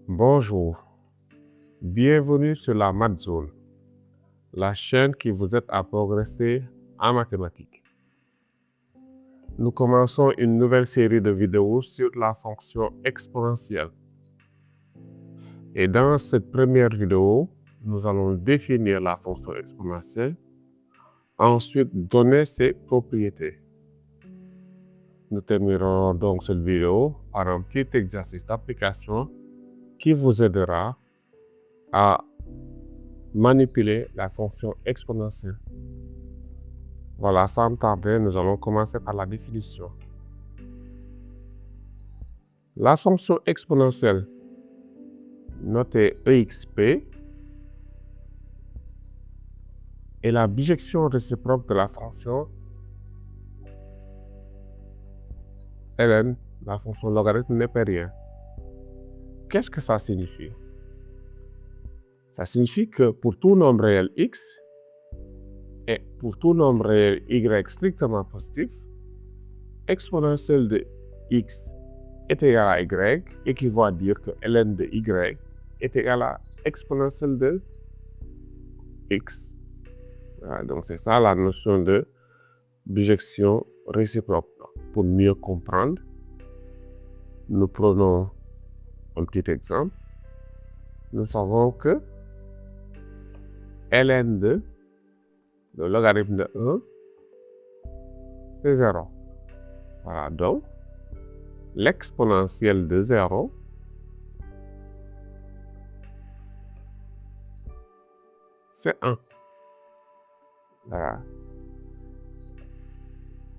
Bonjour, bienvenue sur la Math Zone, la chaîne qui vous aide à progresser en mathématiques. Nous commençons une nouvelle série de vidéos sur la fonction exponentielle. Et dans cette première vidéo, nous allons définir la fonction exponentielle, ensuite donner ses propriétés. Nous terminerons donc cette vidéo par un petit exercice d'application qui vous aidera à manipuler la fonction exponentielle. Voilà, sans tarder, nous allons commencer par la définition. La fonction exponentielle, notée exp, est la bijection réciproque de la fonction ln, la fonction logarithme népérien. Qu'est-ce que ça signifie? Ça signifie que pour tout nombre réel x et pour tout nombre réel y strictement positif, exponentielle de x est égal à y équivaut à dire que ln de y est égal à exponentielle de x. Voilà, donc c'est ça la notion de bijection réciproque. Pour mieux comprendre, nous prenons un petit exemple. Nous savons que ln de le logarithme de 1, c'est 0. Voilà, donc l'exponentielle de 0, c'est 1. Voilà.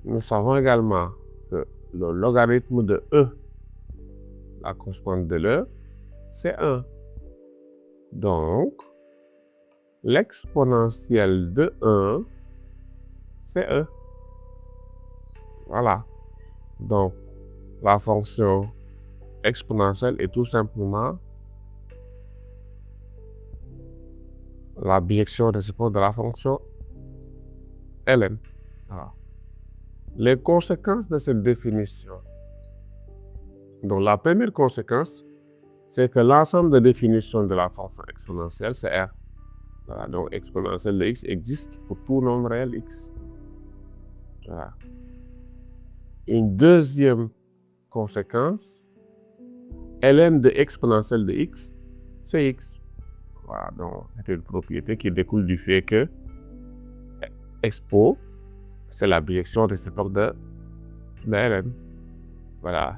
Nous savons également que le logarithme de e, la constante de l'e, c'est 1. Donc, l'exponentielle de 1, c'est e. Voilà. Donc, la fonction exponentielle est tout simplement la bijection réciproque de la fonction ln. Voilà. Les conséquences de cette définition. Donc, la première conséquence, c'est que l'ensemble de définitions de la fonction exponentielle, c'est R. Voilà, donc exponentielle de x existe pour tout nombre réel x. Voilà. Une deuxième conséquence, ln de exponentielle de x, c'est x. Voilà, donc c'est une propriété qui découle du fait que expo, c'est la bijection réciproque de ln. Voilà.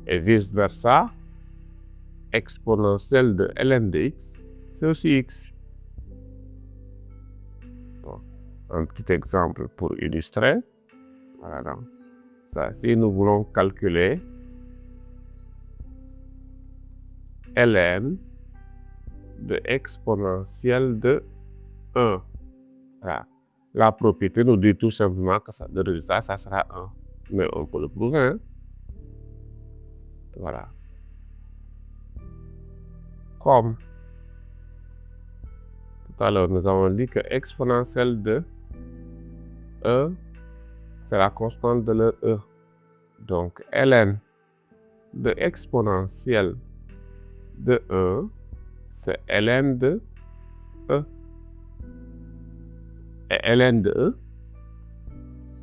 Et vice versa, exponentielle de ln de x, c'est aussi x. Bon, un petit exemple pour illustrer. Voilà, donc ça, si nous voulons calculer ln de exponentielle de 1. Voilà. La propriété nous dit tout simplement que le résultat, ça sera 1. Mais on peut le prouver. Hein? Voilà. Comme tout à l'heure, nous avons dit que exponentielle de 1, c'est la constante de le e. Donc, ln de exponentielle de 1, c'est ln de e. Et ln de e,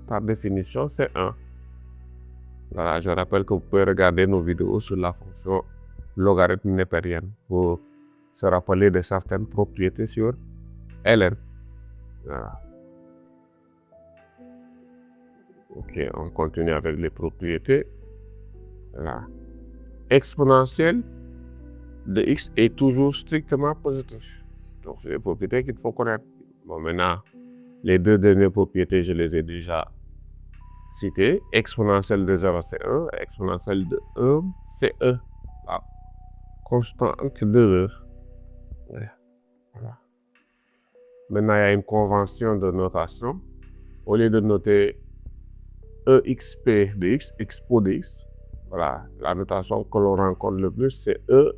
par définition, c'est 1. Voilà, je rappelle que vous pouvez regarder nos vidéos sur la fonction logarithme népérienne pour se rappeler de certaines propriétés sur ln. Voilà. Ok, on continue avec les propriétés. Voilà. Exponentielle de x est toujours strictement positif. Donc, c'est des propriétés qu'il faut connaître. Bon, maintenant, les deux dernières propriétés, je les ai déjà citées. Exponentielle de 0, c'est 1. Exponentielle de 1, c'est e. Ah. Constante de e. Voilà. Maintenant, il y a une convention de notation. Au lieu de noter exp de x, expo de x, voilà, la notation que l'on rencontre le plus, c'est e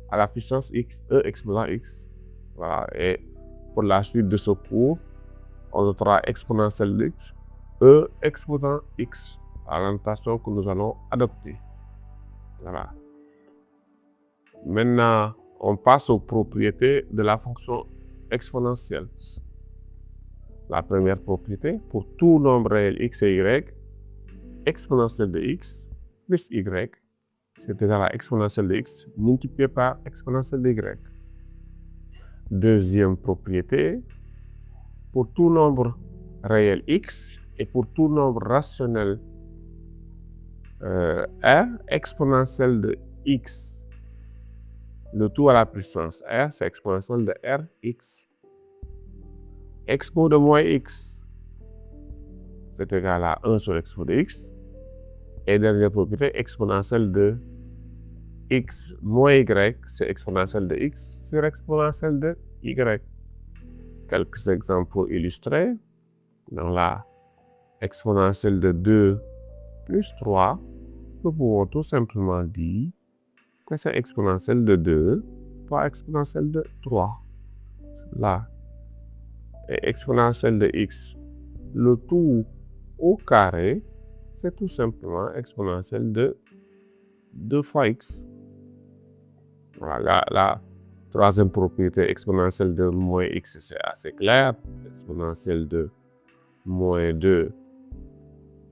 à la puissance x, e exposant x. Voilà, et pour la suite de ce cours, on notera exponentielle de x, e exposant x, à la notation que nous allons adopter. Voilà. Maintenant, on passe aux propriétés de la fonction exponentielle. La première propriété, pour tout nombre réel x et y, exponentielle de x plus y, c'est égal à exponentielle de x multiplié par exponentielle de y. Deuxième propriété, pour tout nombre réel x et pour tout nombre rationnel r, exponentielle de x, le tout à la puissance r, c'est exponentielle de rx. Expo de moins x, c'est égal à 1 sur expo de x. Et dernière propriété, exponentielle de x moins y, c'est exponentielle de x sur exponentielle de y. Quelques exemples pour illustrer. Dans la exponentielle de 2 plus 3, nous pouvons tout simplement dire que c'est exponentielle de 2 par exponentielle de 3. Là, et exponentielle de x, le tout au carré, c'est tout simplement exponentielle de 2 fois x. Voilà, la troisième propriété, exponentielle de moins x, c'est assez clair. Exponentielle de moins 2,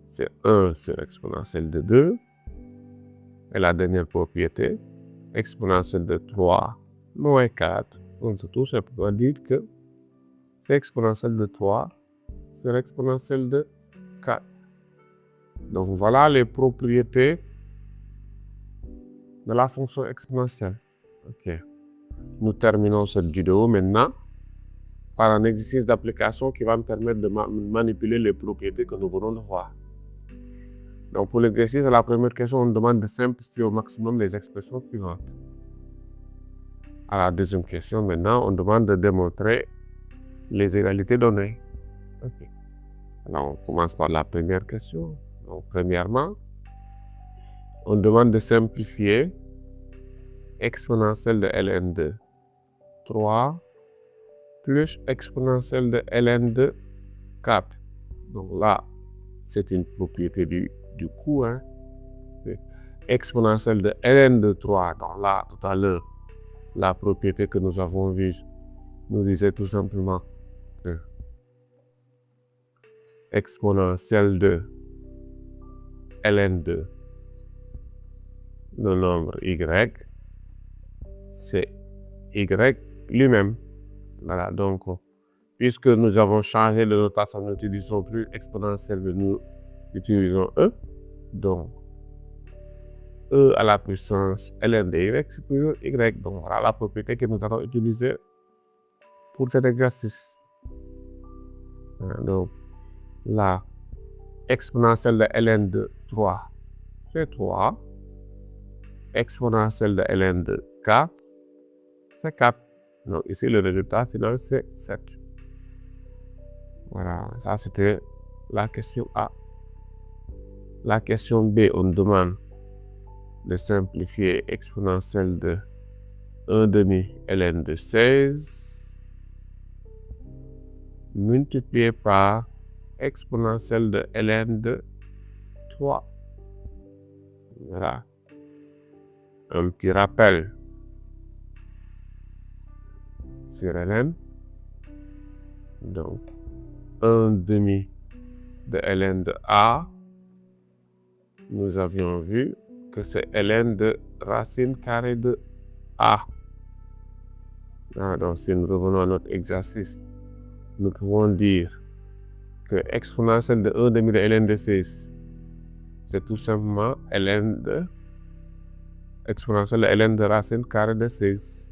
c'est 1 sur exponentielle de 2. Et la dernière propriété, exponentielle de 3 moins 4, on peut tout simplement dire que c'est exponentielle de 3 sur exponentielle de 4. Donc voilà les propriétés de la fonction exponentielle. Ok. Nous terminons cette vidéo maintenant par un exercice d'application qui va me permettre de manipuler les propriétés que nous venons de voir. Donc pour l'exercice, la première question, on demande de simplifier au maximum les expressions suivantes. À la deuxième question, maintenant, on demande de démontrer les égalités données. Okay. Alors on commence par la première question. Donc premièrement, on demande de simplifier exponentielle de ln2 3 plus exponentielle de ln2 4. Donc là, c'est une propriété du coup. Hein. Exponentielle de ln de 3. Donc là, tout à l'heure, la propriété que nous avons vue nous disait tout simplement que exponentielle de ln2, le nombre y, c'est y lui-même. Voilà, donc, puisque nous avons changé de notation, nous n'utilisons plus exponentielle, mais nous utilisons e. Donc, e à la puissance ln de y, c'est toujours y. Donc, voilà la propriété que nous allons utiliser pour cet exercice. Donc, la exponentielle de ln de 3, c'est 3. Exponentielle de ln de 4, c'est 4. Donc, ici, le résultat final, c'est 7. Voilà, ça c'était la question A. La question B, on demande de simplifier exponentielle de 1 demi ln de 16 multiplié par exponentielle de ln de 3. Voilà. Un petit rappel sur ln. Donc, 1 demi de ln de A, nous avions vu que c'est ln de racine carrée de A. Donc, si nous revenons à notre exercice, nous pouvons dire que exponentielle de 1 demi de ln de 16, c'est tout simplement ln de exponentielle de ln de racine carrée de 16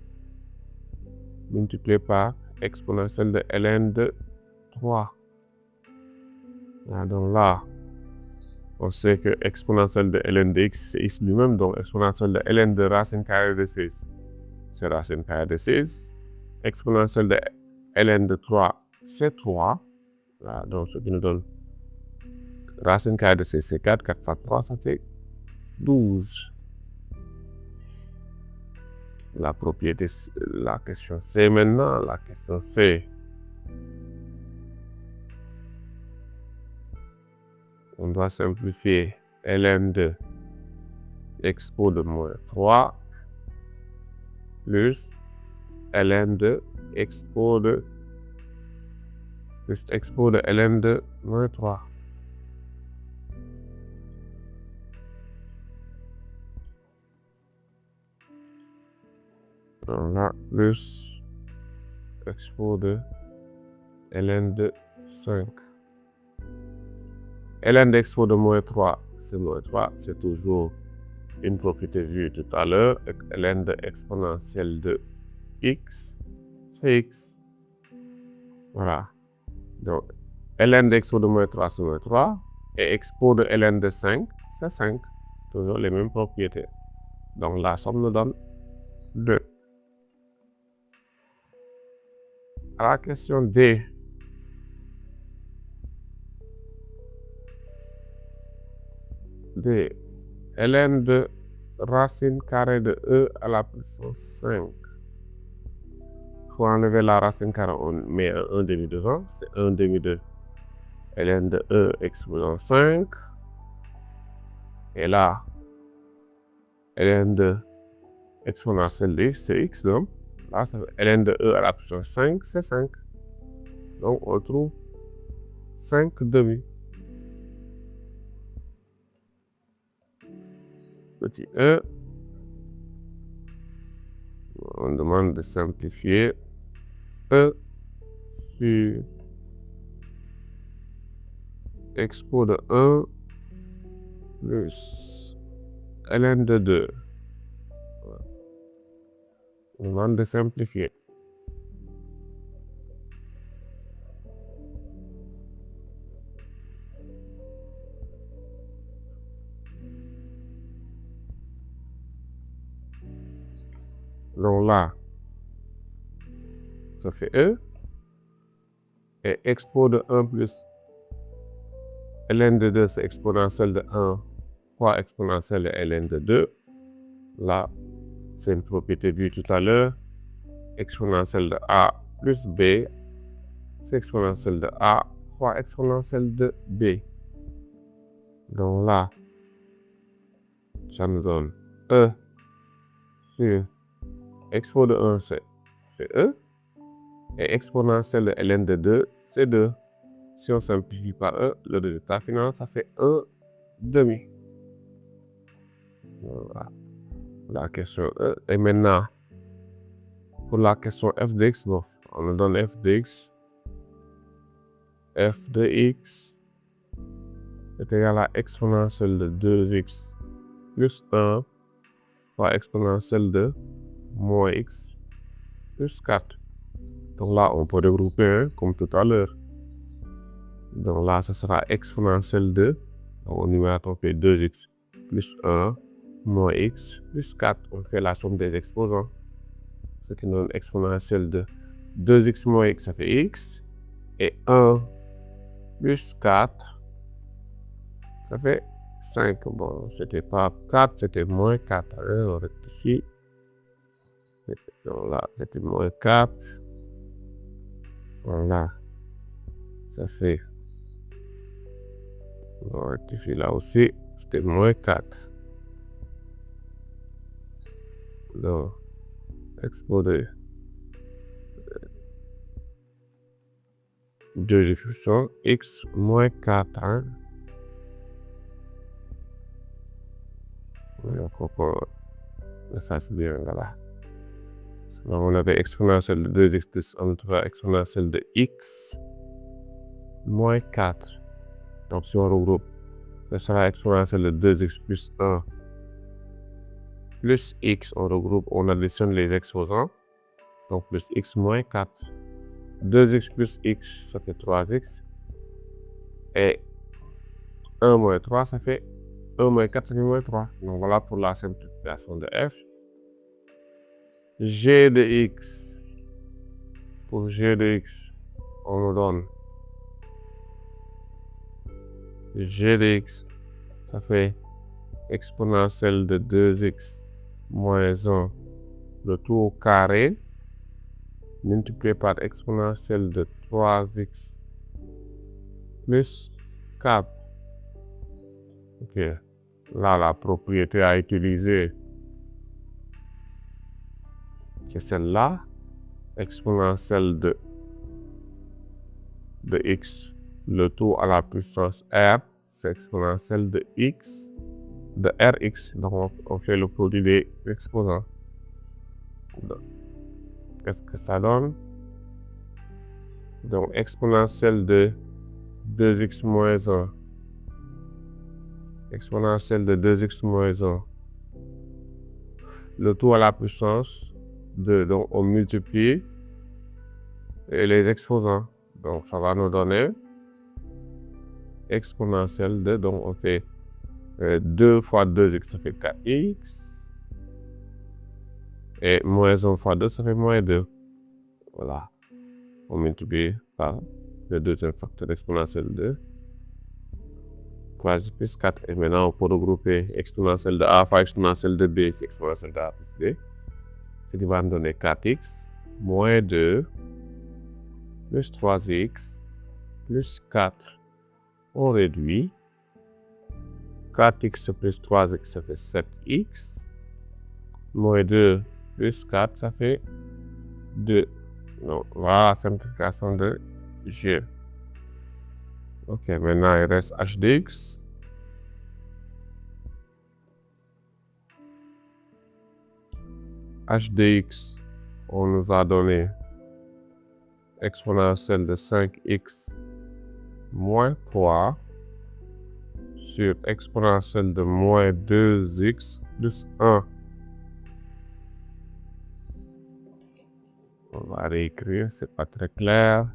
multiplié par exponentielle de ln de 3. Donc là, on sait que exponentielle de ln de x, c'est x lui-même, donc exponentielle de ln de racine carrée de 16, c'est racine carrée de 16. Exponentielle de ln de 3, c'est 3. Voilà, donc ce qui nous donne racine carrée de 16, c'est 4. 4 fois 3, ça fait 12. La propriété, la question C maintenant, la question C. On doit simplifier ln de expo de moins 3 plus ln de expo de plus expo de ln de moins 3. Donc là, plus expo de ln de 5. ln de expo de moins 3, c'est moins 3, c'est toujours une propriété vue tout à l'heure. Ln de exponentielle de x, c'est x. Voilà. Donc, ln de expo de moins 3, c'est moins 3. Et expo de ln de 5, c'est 5. Toujours les mêmes propriétés. Donc, la somme nous donne 2. À la question D. D. ln de racine carrée de e à la puissance 5. Pour enlever la racine carrée, on met un 1 demi devant. C'est 1 demi de ln de e exposant 5. Et là, ln de exponentielle de x, c'est x, donc là, ça fait ln de e à la puissance 5, c'est 5. Donc, on trouve 5 demi. Petit e. On demande de simplifier e sur expo de 1 plus ln de 2. On demande de simplifier. Donc là, ça fait e. Et expo de 1 plus ln de 2, c'est exponentielle de 1 fois exponentielle de ln de 2. Là, c'est une propriété vue tout à l'heure. Exponentielle de a plus b, c'est exponentielle de a fois exponentielle de b. Donc là, ça nous donne e sur expo de 1, c'est e. Et exponentielle de ln de 2, c'est 2. Si on simplifie par e, le résultat final, ça fait 1 demi. Voilà. La question E. Et maintenant, pour la question f de x, bon, on nous donne f de x. F de x est égal à exponentielle de 2x plus 1 fois exponentielle de moins x plus 4. Donc là, on peut regrouper comme tout à l'heure. Donc là, ça sera exponentielle de, donc au numérateur, on fait 2x plus 1 moins x plus 4. On fait la somme des exposants. Ce qui nous donne exponentielle de 2x moins x, ça fait x. Et 1 plus 4, ça fait 5. Bon, c'était pas 4, c'était moins 4. On rectifie. Donc là, c'était moins 4. Voilà. Ça fait. On rectifie là aussi. C'était moins 4. Donc, expo de 2 diffusions, x moins 4. Hein? Donc, on le fasse bien, voilà. Donc, on avait exponentielle de 2x plus 1, exponentielle de x moins 4. Donc, si on regroupe, ça sera exponentielle de 2x plus 1 plus x. On regroupe, on additionne les exposants. Donc, plus x moins 4. 2x plus x, ça fait 3x. Et 1 moins 3, ça fait 1 moins 4, ça fait moins 3. Donc, voilà pour la simplification de f. G de x. Pour g de x, on nous donne g de x, ça fait exponentielle de 2x moins 1, le tout au carré, multiplié par exponentielle de 3x plus 4. Ok. Là, la propriété à utiliser, c'est celle-là, exponentielle de x, le tout à la puissance r, c'est exponentielle de x, de rx, donc on fait le produit des exposants. Qu'est-ce que ça donne? Donc exponentielle de 2x moins 1, exponentielle de 2x moins 1, le tout à la puissance de, donc on multiplie les exposants. Donc ça va nous donner exponentielle de, donc on fait 2 fois 2x, ça fait 4x. Et moins 1 fois 2, ça fait moins 2. Voilà. On multiplie par le deuxième facteur exponentielle de 3 plus 4. Et maintenant, on peut regrouper exponentielle de a fois exponentielle de b, c'est exponentielle de a plus b. Ce qui va nous donner 4x moins 2 plus 3x plus 4. On réduit. 4x plus 3x, ça fait 7x. Moins 2 plus 4, ça fait 2. Donc, voilà la simplification de G. Ok, maintenant il reste h dx. H dx, on nous a donné exponentielle de 5x moins 3 sur exponentielle de moins 2x plus 1. On va réécrire, c'est pas très clair.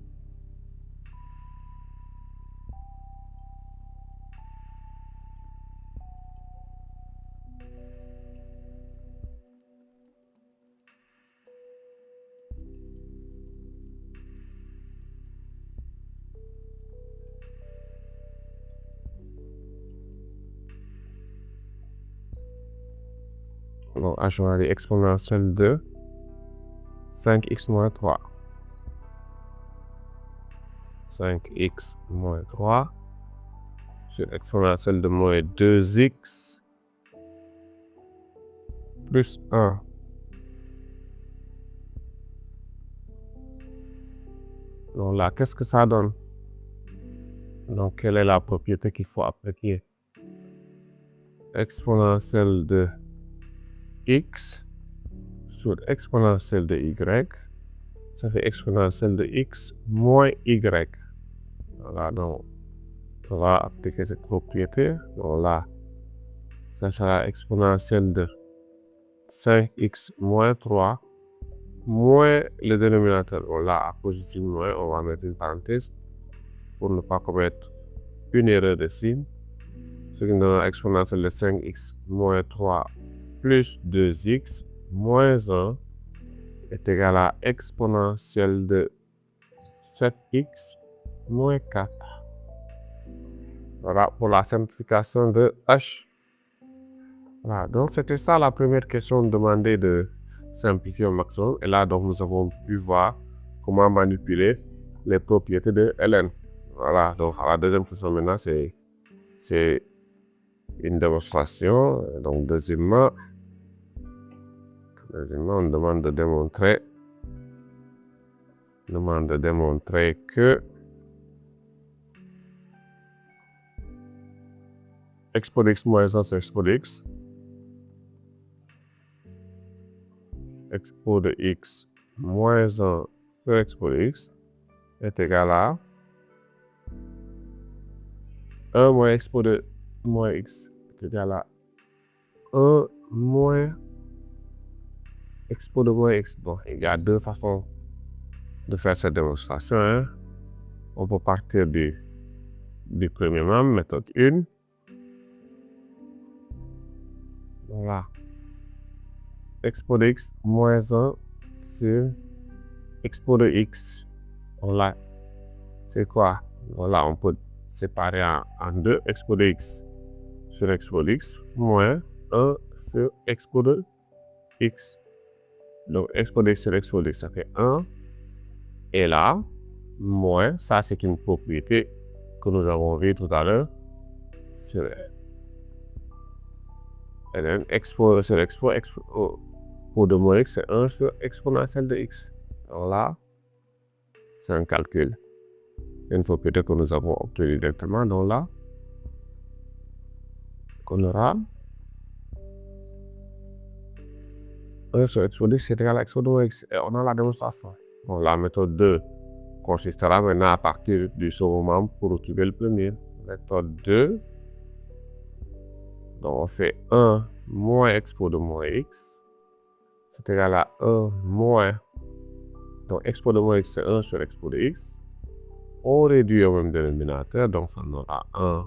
Donc, H, on a exponentielle de 5x moins 3. 5x moins 3 sur exponentielle de moins 2x plus 1. Donc là, qu'est-ce que ça donne? Donc, quelle est la propriété qu'il faut appliquer? Exponentielle de x sur exponentielle de y, ça fait exponentielle de x moins y. Voilà, donc on va appliquer cette propriété. Donc là, ça sera exponentielle de 5x moins 3 moins le dénominateur. Bon, là, à cause du moins, on va mettre une parenthèse pour ne pas commettre une erreur de signe. Ce qui nous donne exponentielle de 5x moins 3 plus 2x moins 1 est égal à exponentielle de 7x moins 4. Voilà pour la simplification de h. Voilà, donc c'était ça la première question demandée de simplifier au maximum. Et là, donc, nous avons pu voir comment manipuler les propriétés de Ln. Voilà, donc la deuxième question maintenant, c'est une démonstration. Donc, deuxièmement, on demande de démontrer que expo de x moins 1 sur expo de x. Expo de x moins 1 sur expo de x est égal à 1 moins expo de moins x est égal à 1 moins expo de moins x. Bon, il y a deux façons de faire cette démonstration. Hein. On peut partir du premier membre, méthode 1. Voilà. Expo de x moins 1 sur expo de x. Voilà. C'est quoi? Voilà, on peut séparer en deux. Expo de x sur expo de x moins 1 sur expo de x. Donc, expo de x sur expo de x, ça fait 1. Et là, moins, ça c'est une propriété que nous avons vue tout à l'heure. Et then, expo sur expo, expo de moins x, c'est 1 sur exponentielle de x. Alors là, c'est un calcul. Une fois peut-être que nous avons obtenu directement. Donc là, on aura 1 sur expo de x est égal à expo de moins x. Et on a la démonstration. Bon, la méthode 2 consistera maintenant à partir du second membre pour retrouver le premier. Méthode 2. Donc on fait 1 moins expo de moins x. C'est égal à 1 moins. Donc expo de moins x, c'est 1 sur expo de x. On réduit au même dénominateur. Donc ça donnera 1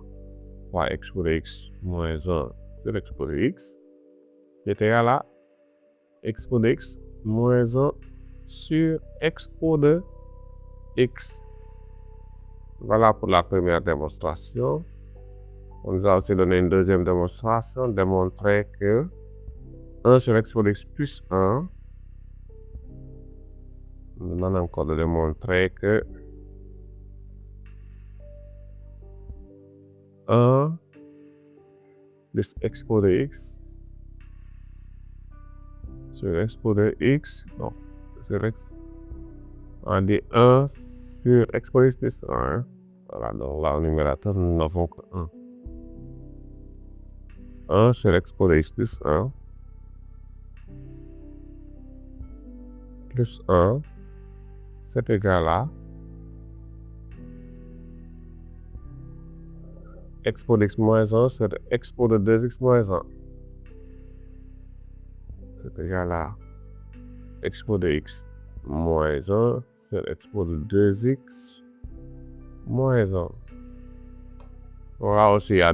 fois expo de x moins 1 sur expo de x. Qui est égal à expo de x moins 1 sur expo de x. Voilà pour la première démonstration. On nous a aussi donné une deuxième démonstration, démontrer que 1 sur expo de x plus 1. On nous demande encore de démontrer que 1 plus expo de x sur expo de x, non, sur x, on dit 1 sur expo de x plus 1. Voilà, donc là au numérateur, nous n'avons que 1. 1 sur expo de x plus 1 plus 1, c'est égal à expo de x moins 1 sur expo de 2x moins 1. C'est égal à expo de x moins 1 sur expo de 2x moins 1. Donc là aussi, il y a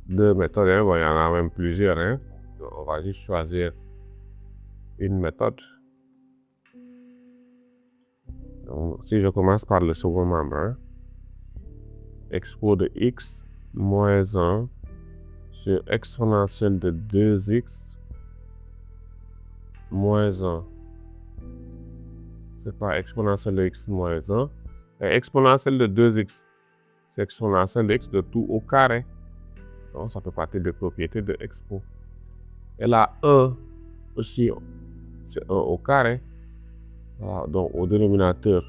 deux méthodes. Hein. Bon, il y en a même plusieurs. Hein. Donc, on va juste choisir une méthode. Donc, si je commence par le second membre, hein, expo de x moins 1 sur exponentielle de 2x moins 1. C'est pas exponentielle de x moins 1. Et exponentielle de 2x, c'est exponentielle de x de tout au carré. Donc, ça peut partir des propriétés de expo. Et là, 1 aussi, c'est 1 au carré. Voilà, donc, au dénominateur,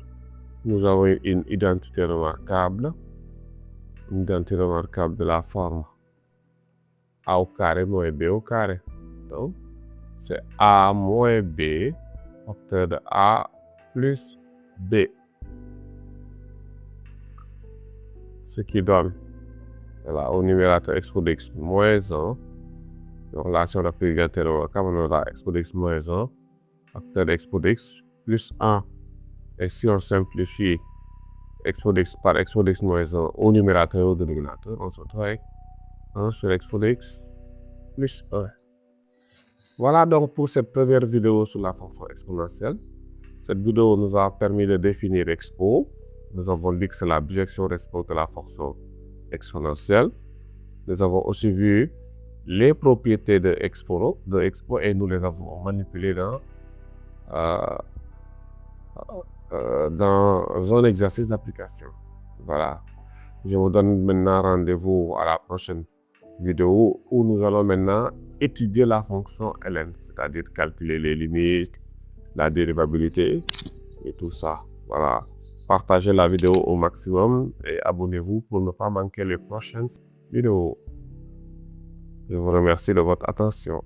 nous avons une identité remarquable. Une identité remarquable de la forme a au carré moins b au carré. Donc, c'est a moins b, facteur de a plus b. Ce qui donne, là, au numérateur expo de x moins 1. Donc là, si on a pris l'identité remarquable, on aura expo de x moins 1, facteur de expo de x plus 1. Et si on simplifie expo de x par expo de x moins 1 au numérateur et au dénominateur, on se retrouve avec 1 sur expo de x plus 1. Voilà donc pour cette première vidéo sur la fonction exponentielle. Cette vidéo nous a permis de définir expo. Nous avons dit que c'est la bijection réciproque de la fonction exponentielle. Nous avons aussi vu les propriétés de expo et nous les avons manipulées dans un exercice d'application. Voilà. Je vous donne maintenant rendez-vous à la prochaine vidéo où nous allons maintenant étudier la fonction ln, c'est-à-dire calculer les limites, la dérivabilité et tout ça. Voilà. Partagez la vidéo au maximum et abonnez-vous pour ne pas manquer les prochaines vidéos. Je vous remercie de votre attention.